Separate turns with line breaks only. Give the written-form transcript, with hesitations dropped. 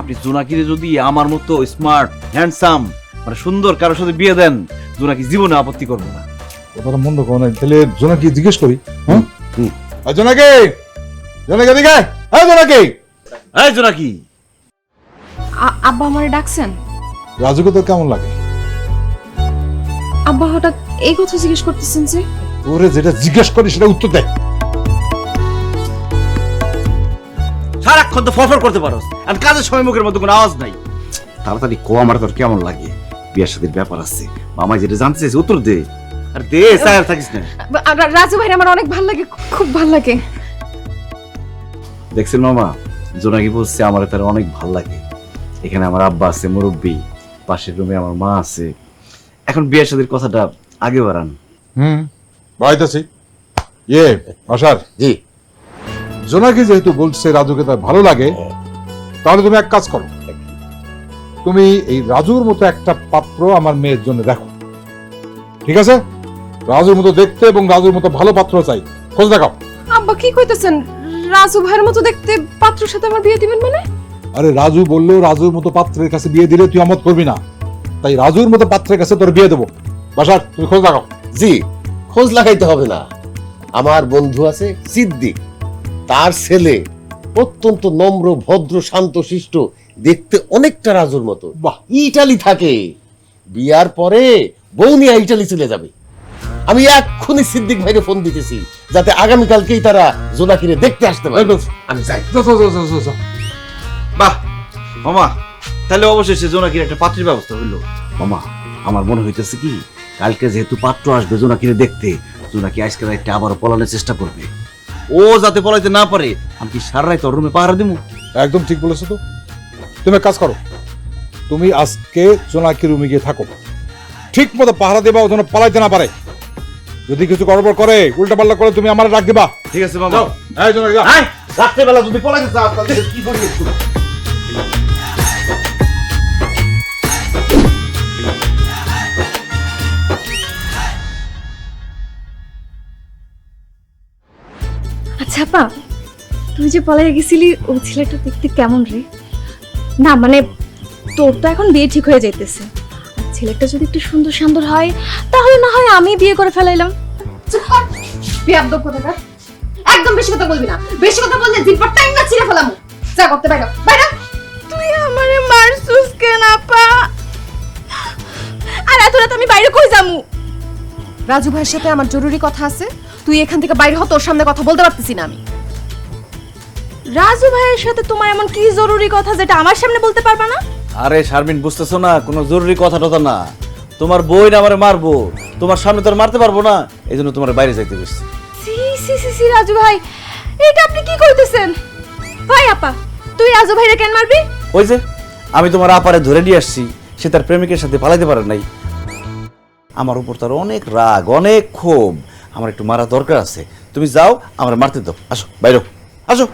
আপনি জোনাকিরে যদি আমার মতো স্মার্ট হ্যান্ডসাম মানে সুন্দর কারোর সাথে বিয়ে দেন, জোনাকি জীবনে আপত্তি করবে না।
কথাটা মন্দ করো না, তাহলে জোনাকি জিজ্ঞেস করি। হ্যাঁ জোনাকি, জোনাকি দিকে, হ্যাঁ জোনাকি।
এই জোনাকি,
আব্বা আমারে ডাকছেন?
রাজুকে তোর কেমন লাগে?
আব্বা হঠাৎ এই কথা জিজ্ঞেস করতেছেন যে?
ওরে যেটা জিজ্ঞেস করি সেটা উত্তর দে।
সারাক্ষণ তো ফরফর করতে পারোস, আর কাজের সময় মুখের মধ্যে কোনো আওয়াজ নাই। তাড়াতাড়ি কো, আমার তোর কেমন লাগে? বিয়ের সাথে ব্যাপার আছে, মামাই যেটা জানতে চাইছে উত্তর দে। আর দে, সায়ার থাকিস না।
রাজু ভাই আমার অনেক ভালো লাগে, খুব ভালো লাগে।
দেখছেন মামা, জোনাকি বলছে আমার তার অনেক ভাল লাগে। এখানে আমার আব্বা আছে মুরব্বী, পাশের রুমে আমার মা আছে। এখন বিয়ের সাথে কথাটা আগে বাড়ান।
বাড়াইতেছি। আশার
জি।
জোনাকি যেহেতু বলছে রাজুকে তার ভালো লাগে, তাহলে তুমি এক কাজ করো, তুমি এই রাজুর মতো একটা পাত্র আমার মেয়ের জন্য দেখো, ঠিক আছে? রাজুর মতো দেখতে এবং রাজুর মতো ভালো পাত্র চাই, খোঁজ দেখাও।
আব্বা কি কইতেছেন? রাজু ভাইয়ের মতো দেখতে পাত্রের সাথে আমার বিয়ে দিবেন মানে?
আরে রাজু বললো রাজুর মতো পাত্রের কাছে বিয়ে দিলে তুই আমত করবি না, তাই রাজুর মতো পাত্রের কাছে তোর বিয়ে দেবো। বাসার তুমি খোঁজ লাগাও।
জি, খোঁজ লাগাইতে হবে না। আমার বন্ধু আছে সিদ্দিক, তার ছেলে অত্যন্ত নম্র, ভদ্র, শান্ত শিষ্ট, দেখতে অনেকটা রাজুর মতো।
বাহ।
ইটালি থাকে, বিয়ার পরে বউ নিয়ে ইটালি চলে যাবে। আমি এক্ষুনি সিদ্দিক ভাইকে ফোন দিতেছি, যাতে আগামীকালকেই তারা জোনাকিরে দেখতে আসতে পারে। আমি যাই।
বাহ মামা, তাহলে অবশেষে জোনাকির একটা পাত্রের ব্যবস্থা হইলো। মামা, আমার মনে হইতেছে কি, কালকে যেহেতু পাত্র আসবে জোনাকিরে দেখতে, জোনাকি আজকে রাইতে আবারও পলানোর চেষ্টা করবে। ও যাতে পলাইতে না পারে, আমি কি সারা রাত ওর রুমে পাহারা দিব?
একদম ঠিক বলেছো তো। তুমি এক কাজ করো, তুমি আজকে জোনাকি রুমে গিয়ে থাকো, ঠিক মতো পাহারা দেবা, ও যেন পালাইতে না পারে। যদি কিছু গড়বড় করে, উল্টা পাল্টা করে, তুমি আমার ডাক দিবা।
ঠিক আছে মামা।
এই জোনাকি যা।
রাত্রেবেলা যদি পলাইতে চাস তাহলে কি করি একটু?
আচ্ছা আপা, তুই যে পলাই গেছিলি, ও ছেলেটা দেখতে কেমন রে? না মানে তোর তো এখন বিয়ে ঠিক হয়ে যাইতেছে, আর ছেলেটা যদি একটু সুন্দর সুন্দর হয়, তাহলে না হয় আমি বিয়ে করে ফেলাইলাম। বেয়াদব কোথাকার, একদম বেশি কথা বলবি না। বেশি কথা বললে জিহ্বার টাইম না ছিঁড়ে ফেলামু। যা করতে বাইরে বাইরে। তুই আমারে মারছুস কেন আপা? আর এত রাত আমি বাইরে কই যামু? রাজু ভাইয়ের সাথে আমার জরুরি কথা আছে, তুই এখান থেকে বাইরে হ, তোর সামনে কথা বলতে পারতেছি না আমি। রাজু ভাইয়ের সাথে তোমার এমন কি জরুরি কথা যেটা আমার সামনে বলতে পারবা না?
আরে শারমিন, বুঝতেছো না? কোনো জরুরি কথা টথা না। তোমার বই না আমারে মারবো, তোমার সামনে তো আর মারতে পারবো না, এই জন্য তোমার বাইরে যাইতে বসছি।
সি সি সি সি রাজু ভাই, এটা আপনি কি কইতেছেন? ভাই আপা, তুই রাজু ভাইরে কেন মারবি?
ওই যে আমি তোমার আপারে ধরে নিয়ে আসছি, সে তার প্রেমিকের সাথে পালাইতে পারে নাই। আমার উপর তার অনেক রাগ, অনেক ক্ষোভ, আমার একটু মারা দরকার আছে। তুমি যাও, আমার মারতে দাও। আসো বাইরে, আসো।